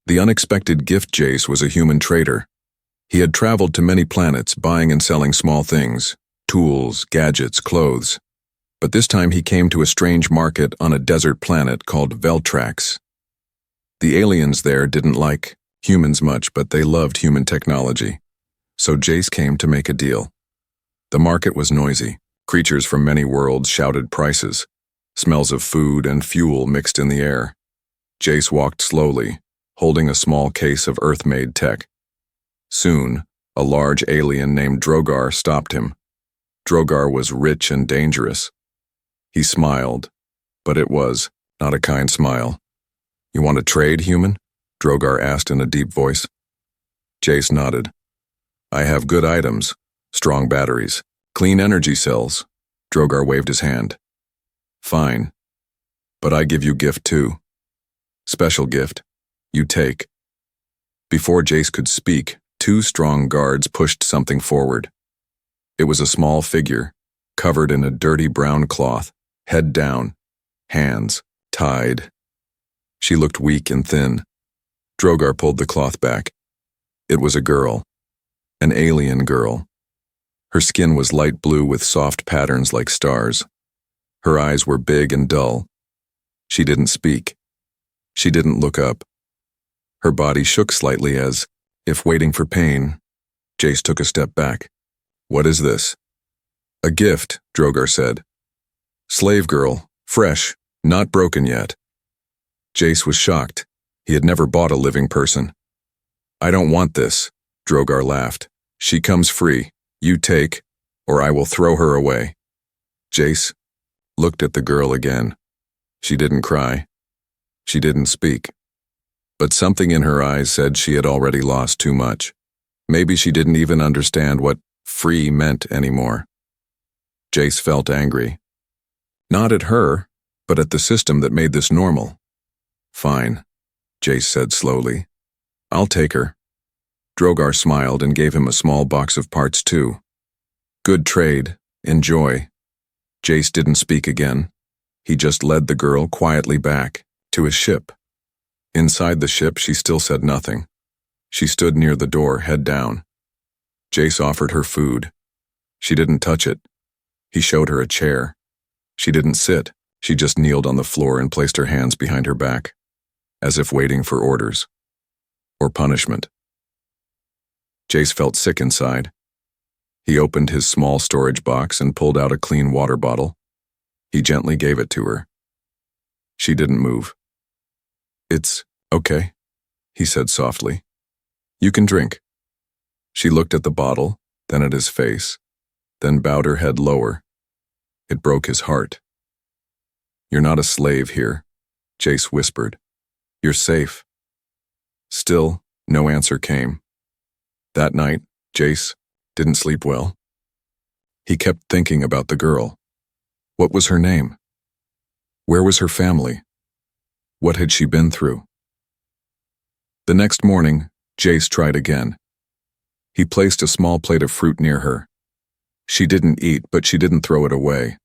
The unexpected gift Jace was a human trader. He had traveled to many planets buying and selling small things, tools, gadgets, clothes. But this time he came to a strange market on a desert planet called Veltrax. The aliens there didn't like humans much, but they loved human technology. So Jace came to make a deal. The market was noisy. Creatures from many worlds shouted prices. Smells of food and fuel mixed in the air. Jace walked slowly, holding a small case of Earth-made tech. Soon, a large alien named Drogar stopped him. Drogar was rich and dangerous. He smiled, but it was not a kind smile. "You want to trade, human?" Drogar asked in a deep voice. Jace nodded. "I have good items, strong batteries, clean energy cells." Drogar waved his hand. "Fine, but I give you gift too. Special gift. You take." Before Jace could speak, two strong guards pushed something forward. It was a small figure, covered in a dirty brown cloth, head down, hands tied. She looked weak and thin. Drogar pulled the cloth back. It was a girl, an alien girl. Her skin was light blue with soft patterns like stars. Her eyes were big and dull. She didn't speak. She didn't look up. Her body shook slightly as, if waiting for pain. Jace took a step back. "What is this?" "A gift," Drogar said. "Slave girl, fresh, not broken yet." Jace was shocked. He had never bought a living person. "I don't want this," Drogar laughed. "She comes free. You take, or I will throw her away." Jace looked at the girl again. She didn't cry. She didn't speak. But something in her eyes said she had already lost too much. Maybe she didn't even understand what free meant anymore. Jace felt angry. Not at her, but at the system that made this normal. "Fine," Jace said slowly. "I'll take her." Drogar smiled and gave him a small box of parts too. "Good trade. Enjoy." Jace didn't speak again. He just led the girl quietly back to his ship. Inside the ship, she still said nothing. She stood near the door, head down. Jace offered her food. She didn't touch it. He showed her a chair. She didn't sit. She just kneeled on the floor and placed her hands behind her back, as if waiting for orders or punishment. Jace felt sick inside. He opened his small storage box and pulled out a clean water bottle. He gently gave it to her. She didn't move. "It's okay," he said softly. "You can drink." She looked at the bottle, then at his face, then bowed her head lower. It broke his heart. "You're not a slave here," Jace whispered. "You're safe." Still, no answer came. That night, Jace didn't sleep well. He kept thinking about the girl. What was her name? Where was her family? What had she been through? The next morning, Jace tried again. He placed a small plate of fruit near her. She didn't eat, but she didn't throw it away.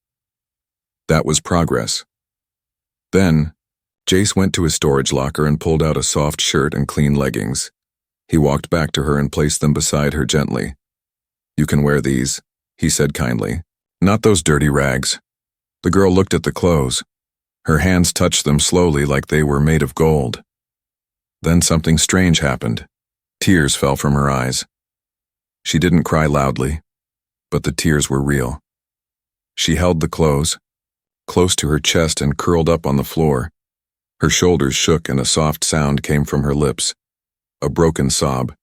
That was progress. Then, Jace went to his storage locker and pulled out a soft shirt and clean leggings. He walked back to her and placed them beside her gently. "You can wear these," he said kindly. "Not those dirty rags." The girl looked at the clothes. Her hands touched them slowly like they were made of gold. Then something strange happened. Tears fell from her eyes. She didn't cry loudly, but the tears were real. She held the clothes close to her chest and curled up on the floor. Her shoulders shook and a soft sound came from her lips, a broken sob.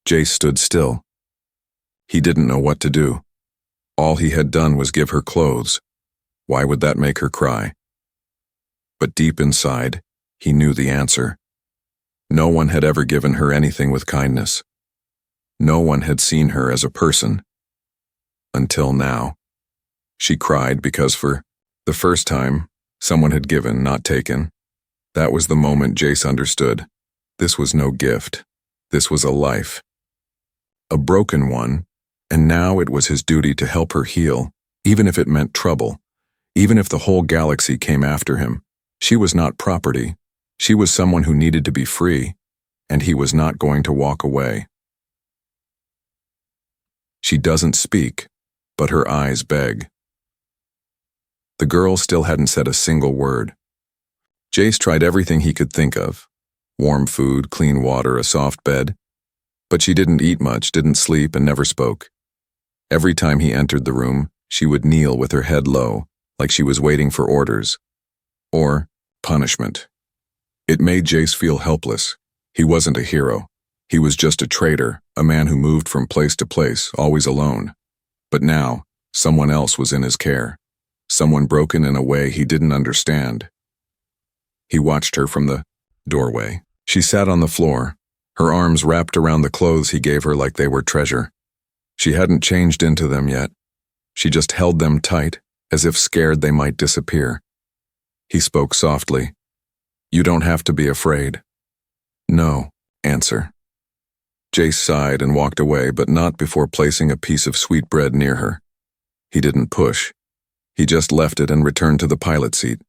Jace stood still. He didn't know what to do. All he had done was give her clothes. Why would that make her cry? But deep inside, he knew the answer. No one had ever given her anything with kindness. No one had seen her as a person. Until now. She cried because for the first time, someone had given, not taken. That was the moment Jace understood. This was no gift. This was a life. A broken one, and now it was his duty to help her heal, even if it meant trouble, even if the whole galaxy came after him. She was not property. She was someone who needed to be free. and he was not going to walk away. She doesn't speak, but her eyes beg. The girl still hadn't said a single word. Jace tried everything he could think of. Warm food, clean water, a soft bed. But she didn't eat much, didn't sleep, and never spoke. Every time he entered the room, she would kneel with her head low, like she was waiting for orders. Or punishment. It made Jace feel helpless. He wasn't a hero. He was just a traitor, a man who moved from place to place, always alone. But now, someone else was in his care. Someone broken in a way he didn't understand. He watched her from the doorway. She sat on the floor, her arms wrapped around the clothes he gave her like they were treasure. She hadn't changed into them yet. She just held them tight, as if scared they might disappear. He spoke softly. "You don't have to be afraid." "No," answer. Jace sighed and walked away, but not before placing a piece of sweet bread near her. He didn't push. He just left it and returned to the pilot seat.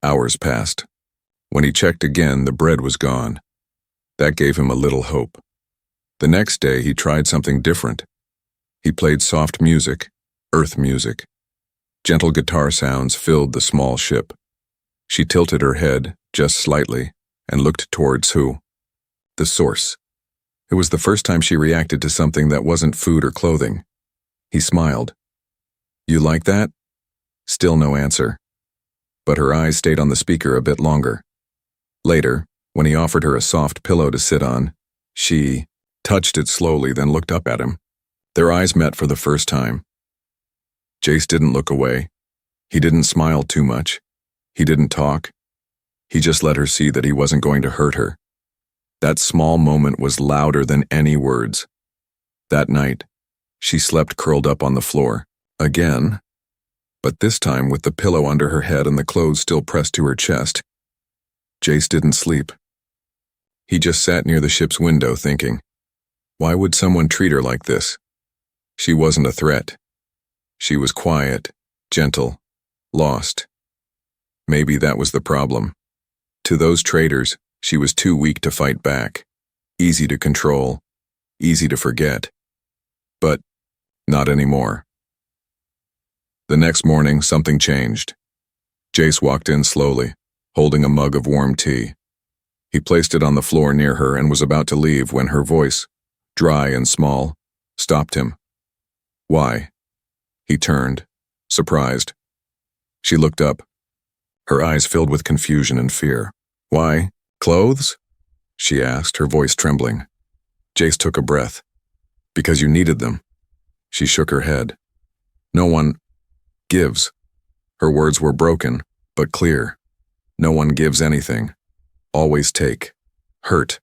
Hours passed. When he checked again, the bread was gone. That gave him a little hope. The next day, he tried something different. He played soft music, earth music. Gentle guitar sounds filled the small ship. She tilted her head, just slightly, and looked towards who? The source. It was the first time she reacted to something that wasn't food or clothing. He smiled. "You like that?" Still no answer. But her eyes stayed on the speaker a bit longer. Later, when he offered her a soft pillow to sit on, she touched it slowly, then looked up at him. Their eyes met for the first time. Jace didn't look away. He didn't smile too much. He didn't talk. He just let her see that he wasn't going to hurt her. That small moment was louder than any words. That night, she slept curled up on the floor, again, but this time with the pillow under her head and the clothes still pressed to her chest. Jace didn't sleep. He just sat near the ship's window thinking, why would someone treat her like this? She wasn't a threat. She was quiet, gentle, lost. Maybe that was the problem. To those traitors, she was too weak to fight back, easy to control, easy to forget. But not anymore. The next morning, something changed. Jace walked in slowly, holding a mug of warm tea. He placed it on the floor near her and was about to leave when her voice, dry and small, stopped him. "Why?" He turned, surprised. She looked up, her eyes filled with confusion and fear. "Why? Clothes?" she asked, her voice trembling. Jace took a breath. "Because you needed them." She shook her head. "No one gives." Her words were broken, but clear. No one gives anything. Always take. Hurt.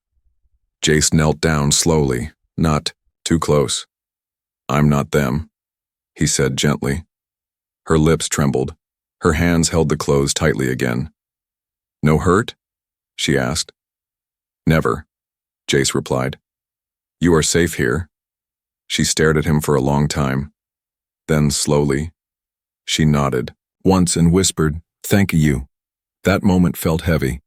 Jace knelt down slowly, not too close. "I'm not them," he said gently. Her lips trembled. Her hands held the clothes tightly again. "No hurt?" she asked. "Never," Jace replied. "You are safe here." She stared at him for a long time. Then, slowly, she nodded, once and whispered, "Thank you." That moment felt heavy.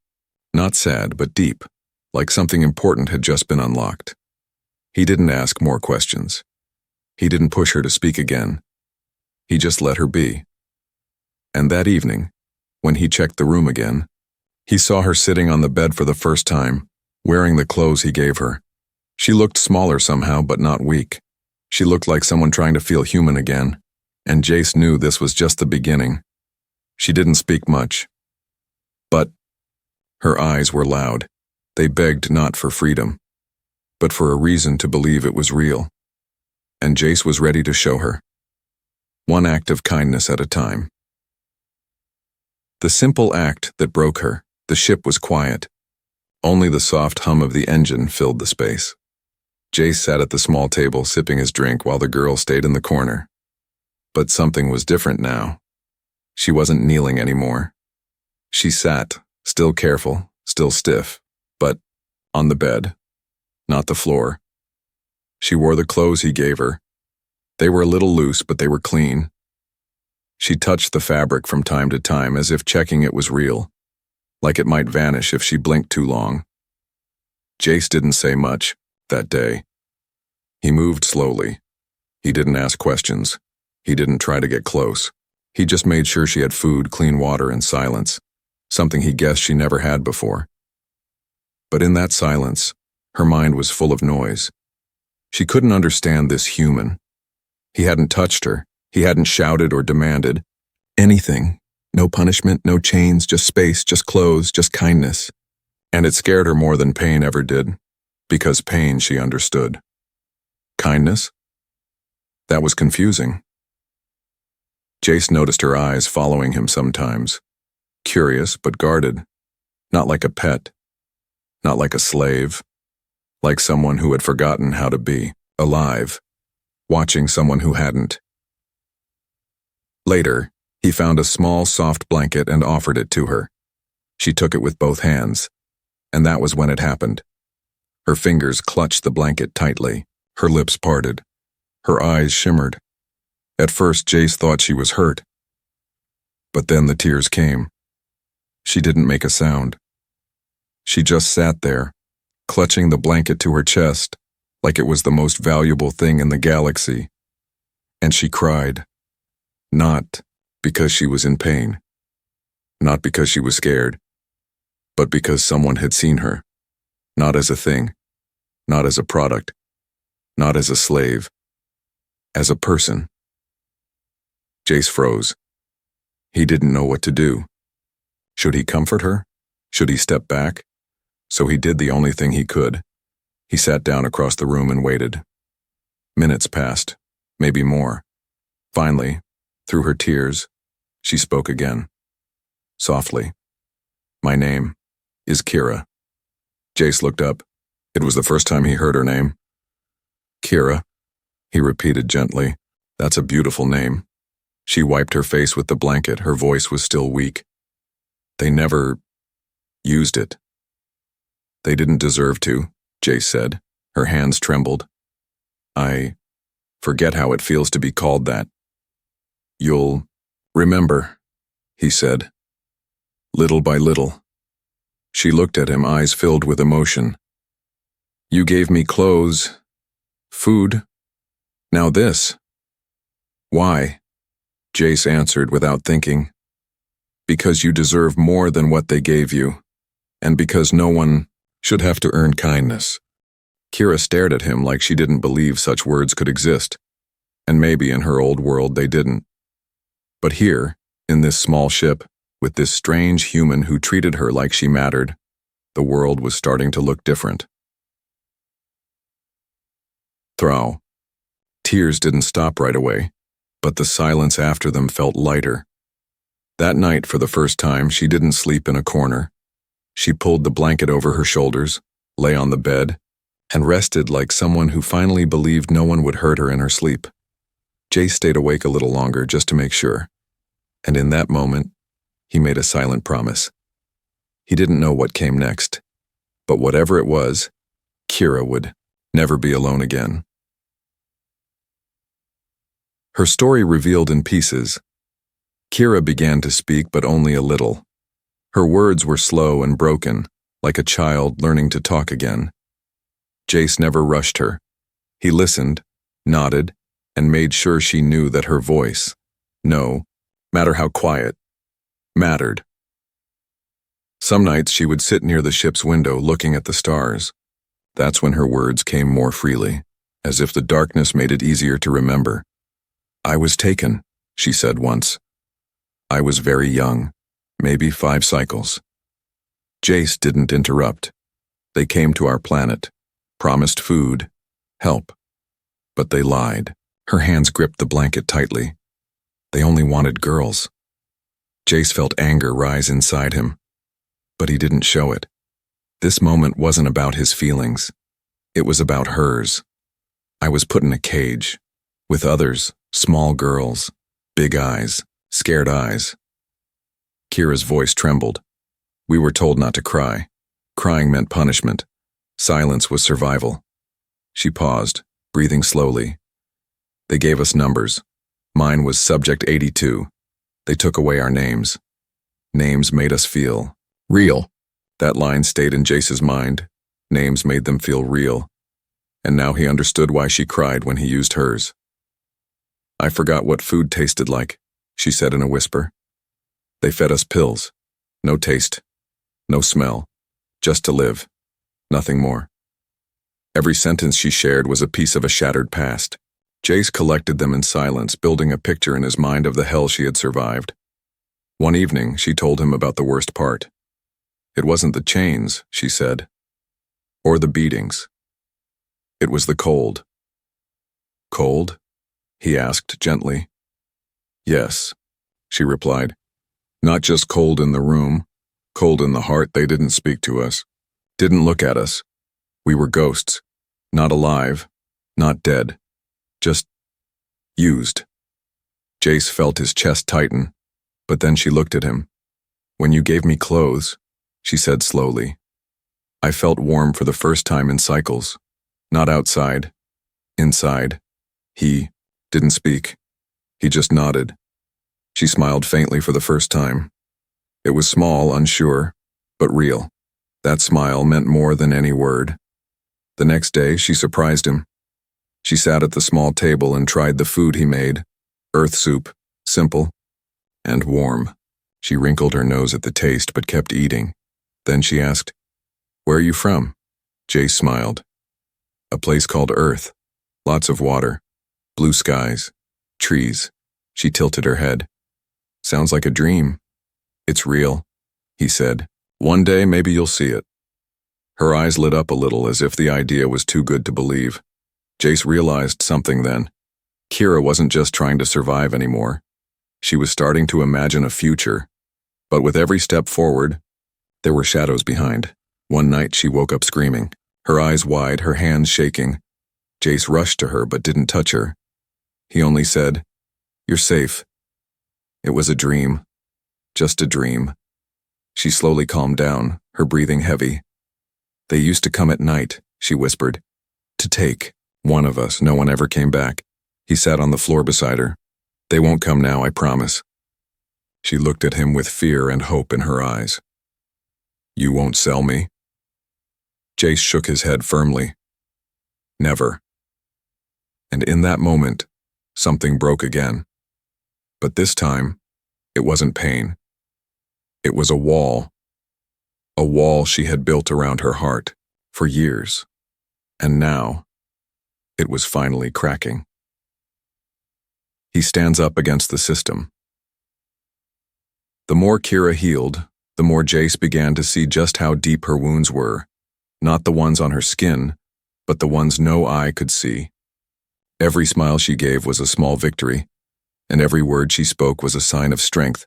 Not sad, but deep, like something important had just been unlocked. He didn't ask more questions. He didn't push her to speak again. He just let her be. And that evening, when he checked the room again, he saw her sitting on the bed for the first time, wearing the clothes he gave her. She looked smaller somehow, but not weak. She looked like someone trying to feel human again, and Jace knew this was just the beginning. She didn't speak much. But her eyes were loud. They begged not for freedom, but for a reason to believe it was real. And Jace was ready to show her. One act of kindness at a time. The simple act that broke her. The ship was quiet. Only the soft hum of the engine filled the space. Jace sat at the small table sipping his drink while the girl stayed in the corner. But something was different now. She wasn't kneeling anymore. She sat, still careful, still stiff, but on the bed, not the floor. She wore the clothes he gave her. They were a little loose, but they were clean. She touched the fabric from time to time as if checking it was real, like it might vanish if she blinked too long. Jace didn't say much that day. He moved slowly. He didn't ask questions. He didn't try to get close. He just made sure she had food, clean water, and silence, something he guessed she never had before. But in that silence, her mind was full of noise. She couldn't understand this human. He hadn't touched her. He hadn't shouted or demanded anything. No punishment, no chains, just space, just clothes, just kindness. And it scared her more than pain ever did, because pain she understood. Kindness? That was confusing. Jace noticed her eyes following him sometimes, curious but guarded, not like a pet, not like a slave, like someone who had forgotten how to be alive, watching someone who hadn't. Later, he found a small, soft blanket and offered it to her. She took it with both hands, and that was when it happened. Her fingers clutched the blanket tightly, her lips parted, her eyes shimmered. At first, Jace thought she was hurt. But then the tears came. She didn't make a sound. She just sat there, clutching the blanket to her chest, like it was the most valuable thing in the galaxy. And she cried. Not because she was in pain. Not because she was scared. But because someone had seen her. Not as a thing. Not as a product. Not as a slave. As a person. Jace froze. He didn't know what to do. Should he comfort her? Should he step back? So he did the only thing he could. He sat down across the room and waited. Minutes passed, maybe more. Finally, through her tears, she spoke again. Softly. My name is Kira. Jace looked up. It was the first time he heard her name. Kira, he repeated gently. That's a beautiful name. She wiped her face with the blanket. Her voice was still weak. They never used it. They didn't deserve to, Jace said. Her hands trembled. I forget how it feels to be called that. You'll remember, he said. Little by little. She looked at him, eyes filled with emotion. You gave me clothes, food, now this. Why? Jace answered without thinking. Because you deserve more than what they gave you, and because no one should have to earn kindness. Kira stared at him like she didn't believe such words could exist, and maybe in her old world they didn't. But here, in this small ship, with this strange human who treated her like she mattered, the world was starting to look different. Throw. Tears didn't stop right away, but the silence after them felt lighter. That night, for the first time, she didn't sleep in a corner. She pulled the blanket over her shoulders, lay on the bed, and rested like someone who finally believed no one would hurt her in her sleep. Jace stayed awake a little longer just to make sure, and in that moment, he made a silent promise. He didn't know what came next, but whatever it was, Kira would never be alone again. Her story revealed in pieces. Kira began to speak, but only a little. Her words were slow and broken, like a child learning to talk again. Jace never rushed her. He listened, nodded, and made sure she knew that her voice, no matter how quiet, mattered. Some nights she would sit near the ship's window looking at the stars. That's when her words came more freely, as if the darkness made it easier to remember. I was taken, she said once. I was very young, maybe 5 cycles. Jace didn't interrupt. They came to our planet, promised food, help. But they lied. Her hands gripped the blanket tightly. They only wanted girls. Jace felt anger rise inside him, but he didn't show it. This moment wasn't about his feelings. It was about hers. I was put in a cage, with others, small girls, big eyes, scared eyes. Kira's voice trembled. We were told not to cry. Crying meant punishment. Silence was survival. She paused, breathing slowly. They gave us numbers. Mine was Subject 82. They took away our names. Names made us feel real. That line stayed in Jace's mind. Names made them feel real, and now he understood why she cried when he used hers. "I forgot what food tasted like," she said in a whisper. "They fed us pills. No taste, no smell, just to live, nothing more." Every sentence she shared was a piece of a shattered past. Jace collected them in silence, building a picture in his mind of the hell she had survived. One evening, she told him about the worst part. It wasn't the chains, she said, or the beatings. It was the cold. "Cold?" he asked gently. "Yes," she replied. "Not just cold in the room, cold in the heart. They didn't speak to us, didn't look at us. We were ghosts, not alive, not dead, just used." Jace felt his chest tighten, but then she looked at him. "When you gave me clothes," she said slowly, "I felt warm for the first time in cycles. Not outside, inside." He didn't speak. He just nodded. She smiled faintly for the first time. It was small, unsure, but real. That smile meant more than any word. The next day, she surprised him. She sat at the small table and tried the food he made. Earth soup, simple and warm. She wrinkled her nose at the taste but kept eating. Then she asked, "Where are you from?" Jace smiled. "A place called Earth. Lots of water, blue skies, trees." She tilted her head. "Sounds like a dream." "It's real," he said. "One day maybe you'll see it." Her eyes lit up a little as if the idea was too good to believe. Jace realized something then. Kira wasn't just trying to survive anymore. She was starting to imagine a future. But with every step forward, there were shadows behind. One night she woke up screaming, her eyes wide, her hands shaking. Jace rushed to her but didn't touch her. He only said, "You're safe." It was a dream. Just a dream. She slowly calmed down, her breathing heavy. "They used to come at night," she whispered. "To take one of us." No one ever came back. He sat on the floor beside her. "They won't come now, I promise." She looked at him with fear and hope in her eyes. "You won't sell me?" Jace shook his head firmly. "Never." And in that moment, something broke again. But this time, it wasn't pain. It was a wall she had built around her heart for years. And now, it was finally cracking. He stands up against the system. The more Kira healed, the more Jace began to see just how deep her wounds were. Not the ones on her skin, but the ones no eye could see. Every smile she gave was a small victory, and every word she spoke was a sign of strength.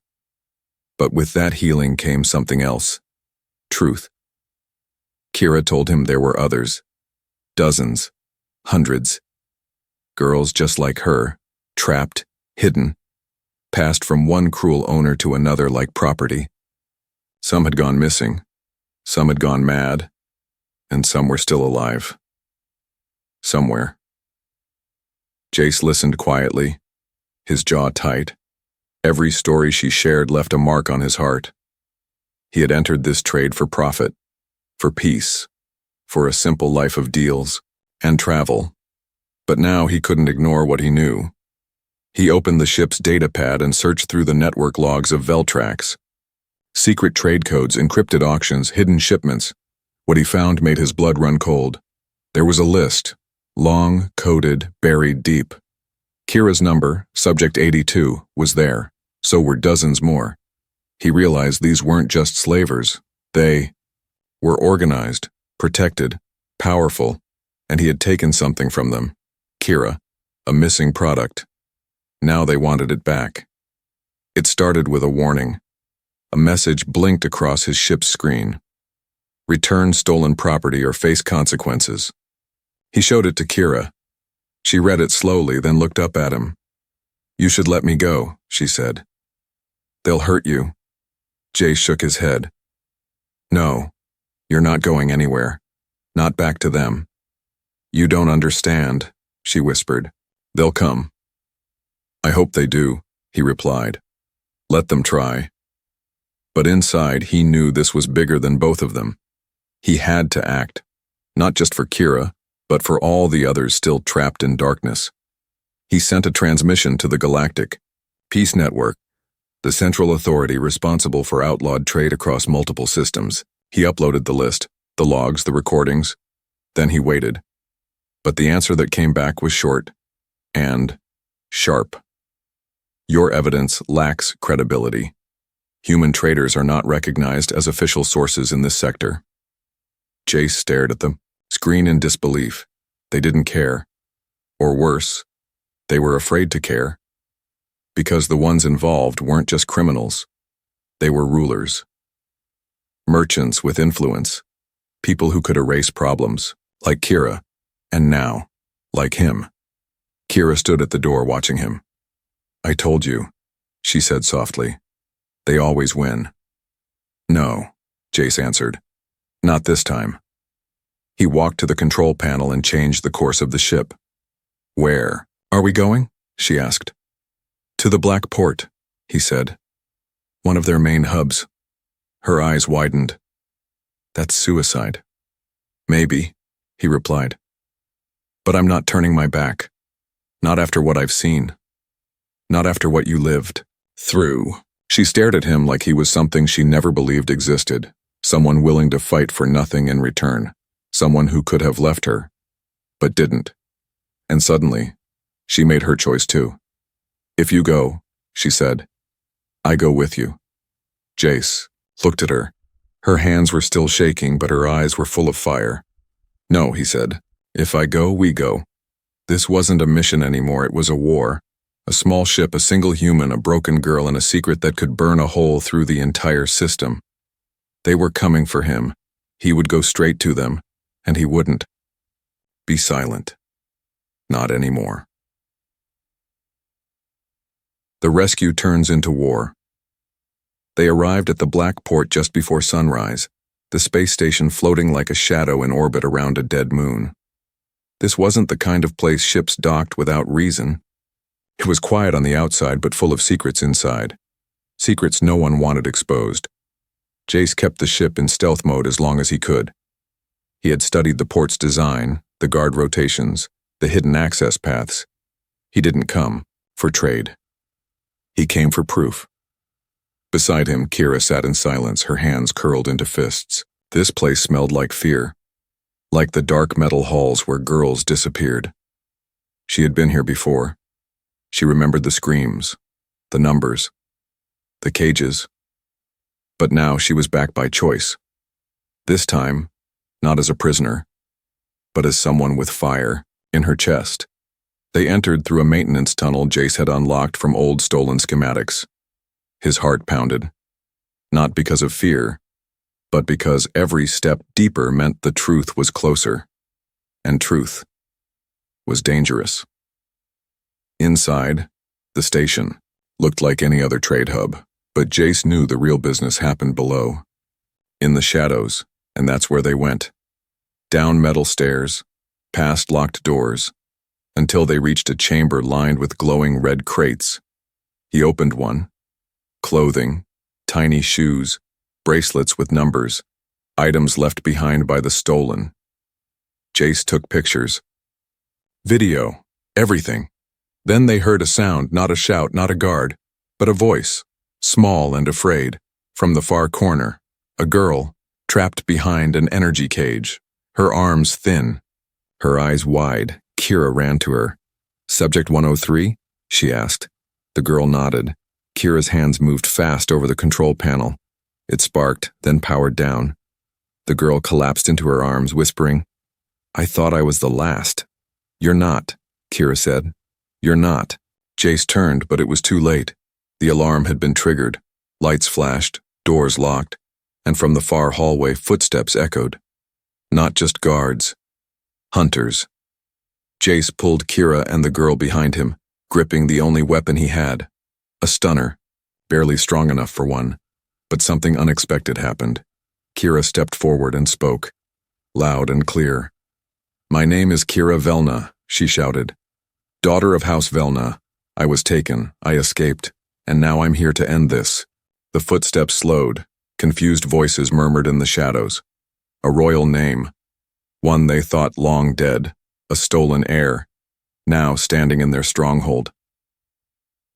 But with that healing came something else. Truth. Kira told him there were others. Dozens. Hundreds. Girls just like her, trapped, hidden, passed from one cruel owner to another like property. Some had gone missing, some had gone mad, and some were still alive. Somewhere. Jace listened quietly, his jaw tight. Every story she shared left a mark on his heart. He had entered this trade for profit, for peace, for a simple life of deals and travel. But now he couldn't ignore what he knew. He opened the ship's data pad and searched through the network logs of Veltrax. Secret trade codes, encrypted auctions, hidden shipments. What he found made his blood run cold. There was a list, long, coded, buried deep. Kira's number, Subject 82, was there. So were dozens more. He realized these weren't just slavers. They were organized, protected, powerful, and he had taken something from them. Kira, a missing product. Now they wanted it back. It started with a warning. A message blinked across his ship's screen. Return stolen property or face consequences. He showed it to Kira. She read it slowly, then looked up at him. "You should let me go," she said. "They'll hurt you." Jace shook his head. "No, you're not going anywhere. Not back to them." "You don't understand," she whispered. "They'll come." "I hope they do," he replied. "Let them try." But inside, he knew this was bigger than both of them. He had to act. Not just for Kira, but for all the others still trapped in darkness. He sent a transmission to the Galactic Peace Network, the central authority responsible for outlawed trade across multiple systems. He uploaded the list, the logs, the recordings. Then he waited. But the answer that came back was short and sharp. Your evidence lacks credibility. Human traders are not recognized as official sources in this sector. Jace stared at them, screen in disbelief. They didn't care. Or worse, they were afraid to care. Because the ones involved weren't just criminals. They were rulers. Merchants with influence. People who could erase problems, like Kira, and now, like him. Kira stood at the door watching him. I told you, she said softly. They always win. No, Jace answered. Not this time. He walked to the control panel and changed the course of the ship. Where are we going? She asked. To the Black Port, he said. One of their main hubs. Her eyes widened. That's suicide. Maybe, he replied. But I'm not turning my back. Not after what I've seen. Not after what you lived through. She stared at him like he was something she never believed existed, someone willing to fight for nothing in return, someone who could have left her, but didn't. And suddenly, she made her choice too. If you go, she said, I go with you. Jace looked at her. Her hands were still shaking, but her eyes were full of fire. No, he said. If I go, we go. This wasn't a mission anymore, it was a war. A small ship, a single human, a broken girl, and a secret that could burn a hole through the entire system. They were coming for him. He would go straight to them, and he wouldn't. Be silent. Not anymore. The rescue turns into war. They arrived at the Black Port just before sunrise, the space station floating like a shadow in orbit around a dead moon. This wasn't the kind of place ships docked without reason. It was quiet on the outside, but full of secrets inside. Secrets no one wanted exposed. Jace kept the ship in stealth mode as long as he could. He had studied the port's design, the guard rotations, the hidden access paths. He didn't come for trade. He came for proof. Beside him, Kira sat in silence, her hands curled into fists. This place smelled like fear, like the dark metal halls where girls disappeared. She had been here before. She remembered the screams, the numbers, the cages. But now she was back by choice. This time, not as a prisoner, but as someone with fire in her chest. They entered through a maintenance tunnel Jace had unlocked from old stolen schematics. His heart pounded, not because of fear, but because every step deeper meant the truth was closer, and truth was dangerous. Inside, the station looked like any other trade hub, but Jace knew the real business happened below, in the shadows, and that's where they went. Down metal stairs, past locked doors, until they reached a chamber lined with glowing red crates. He opened one. Clothing, tiny shoes, bracelets with numbers, items left behind by the stolen. Jace took pictures. Video, everything. Then they heard a sound, not a shout, not a guard, but a voice, small and afraid, from the far corner. A girl, trapped behind an energy cage, her arms thin, her eyes wide. Kira ran to her. Subject 103? She asked. The girl nodded. Kira's hands moved fast over the control panel. It sparked, then powered down. The girl collapsed into her arms, whispering, I thought I was the last. You're not, Kira said. You're not. Jace turned, but it was too late. The alarm had been triggered. Lights flashed, doors locked, and from the far hallway footsteps echoed. Not just guards. Hunters. Jace pulled Kira and the girl behind him, gripping the only weapon he had. A stunner, barely strong enough for one. But something unexpected happened. Kira stepped forward and spoke, loud and clear. My name is Kira Velna, she shouted. Daughter of House Velna. I was taken, I escaped, and now I'm here to end this. The footsteps slowed. Confused voices murmured in the shadows. A royal name. one they thought long dead, a stolen heir, now standing in their stronghold.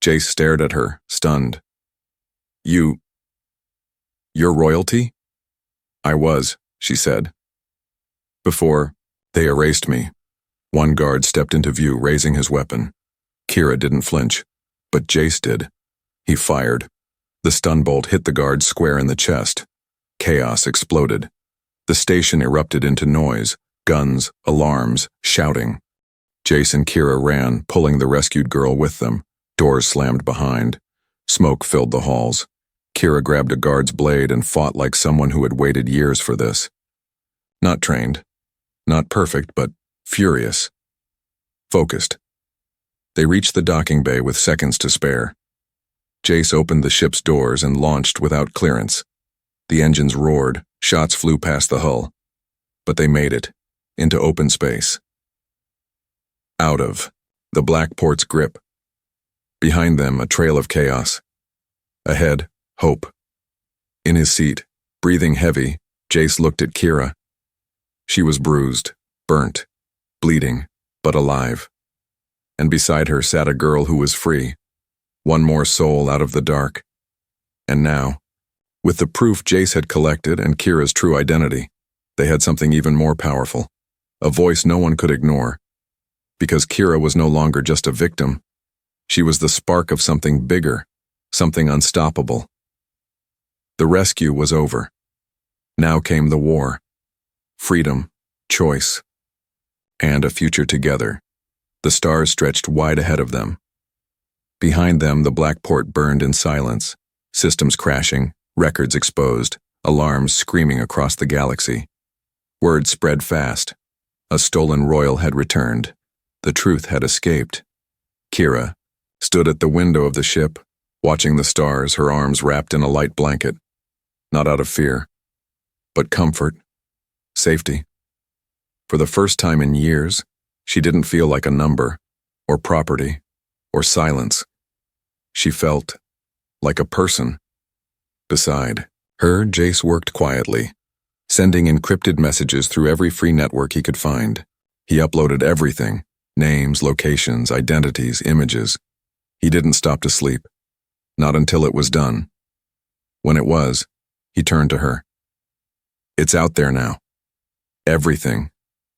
Jace stared at her, stunned. You're royalty? I was, she said. Before, they erased me. One guard stepped into view, raising his weapon. Kira didn't flinch, but Jace did. He fired. The stun bolt hit the guard square in the chest. Chaos exploded. The station erupted into noise, guns, alarms, shouting. Jace and Kira ran, pulling the rescued girl with them. Doors slammed behind. Smoke filled the halls. Kira grabbed a guard's blade and fought like someone who had waited years for this. Not trained. Not perfect, but furious. Focused. They reached the docking bay with seconds to spare. Jace opened the ship's doors and launched without clearance. The engines roared, shots flew past the hull. But they made it, into open space. Out of the black port's grip. Behind them, a trail of chaos. Ahead, hope. In his seat, breathing heavy, Jace looked at Kira. She was bruised, burnt, bleeding, but alive. And beside her sat a girl who was free, one more soul out of the dark. And now, with the proof Jace had collected and Kira's true identity, they had something even more powerful, a voice no one could ignore. Because Kira was no longer just a victim, she was the spark of something bigger, something unstoppable. The rescue was over. Now came the war. Freedom, choice, and a future together. The stars stretched wide ahead of them. Behind them, the black port burned in silence, systems crashing, records exposed, alarms screaming across the galaxy. Word spread fast. A stolen royal had returned. The truth had escaped. Kira stood at the window of the ship, watching the stars, her arms wrapped in a light blanket. Not out of fear, but comfort, safety. For the first time in years, she didn't feel like a number, or property, or silence. She felt like a person. Beside her, Jace worked quietly, sending encrypted messages through every free network he could find. He uploaded everything, names, locations, identities, images. He didn't stop to sleep. Not until it was done. When it was, he turned to her. It's out there now. Everything.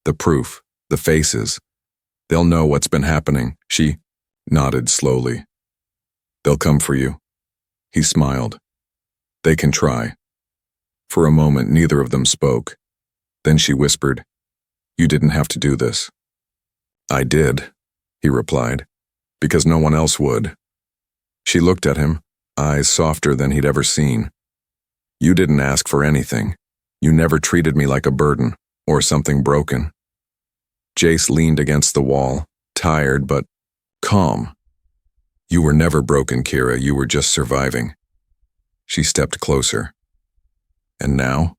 The proof. The faces. They'll know what's been happening. She nodded slowly. They'll come for you. He smiled. They can try. For a moment, neither of them spoke. Then she whispered, You didn't have to do this. I did, he replied, because no one else would. She looked at him, eyes softer than he'd ever seen. You didn't ask for anything. You never treated me like a burden or something broken. Jace leaned against the wall, tired but calm. You were never broken, Kira. You were just surviving. She stepped closer. And now?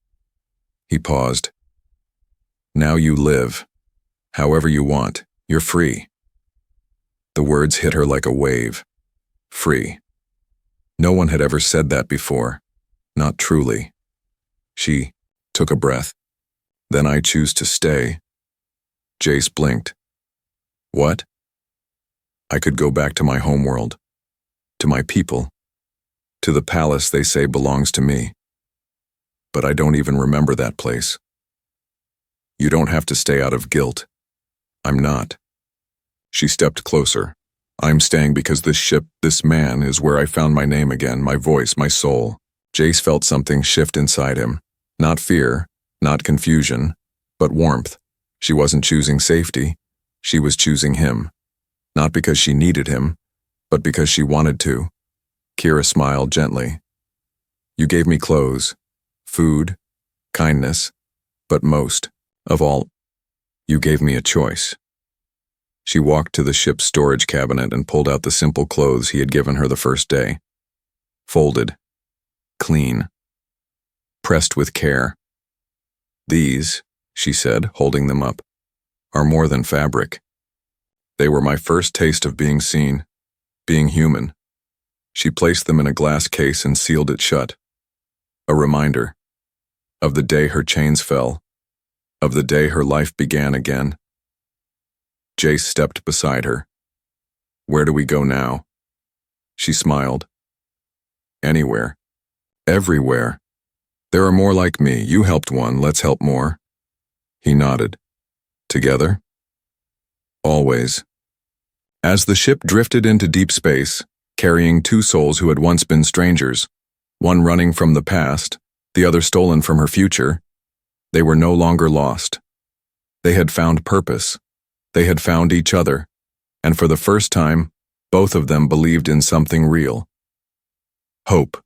He paused. Now you live. However you want. You're free. The words hit her like a wave. Free. No one had ever said that before. Not truly. She took a breath. Then I choose to stay. Jace blinked. What? I could go back to my homeworld. To my people. To the palace they say belongs to me. But I don't even remember that place. You don't have to stay out of guilt. I'm not. She stepped closer. I'm staying because this ship, this man, is where I found my name again, my voice, my soul. Jace felt something shift inside him. Not fear, not confusion, but warmth. She wasn't choosing safety. She was choosing him. Not because she needed him, but because she wanted to. Kira smiled gently. You gave me clothes, food, kindness, but most of all, you gave me a choice. She walked to the ship's storage cabinet and pulled out the simple clothes he had given her the first day. Folded, clean, pressed with care. These, she said, holding them up, are more than fabric. They were my first taste of being seen, being human. She placed them in a glass case and sealed it shut. A reminder of the day her chains fell, of the day her life began again. Jace stepped beside her. "Where do we go now?" She smiled. "Anywhere. Everywhere. There are more like me. You helped one, let's help more." He nodded. "Together?" "Always." As the ship drifted into deep space, carrying two souls who had once been strangers, one running from the past, the other stolen from her future, they were no longer lost. They had found purpose. They had found each other, and for the first time, both of them believed in something real. Hope.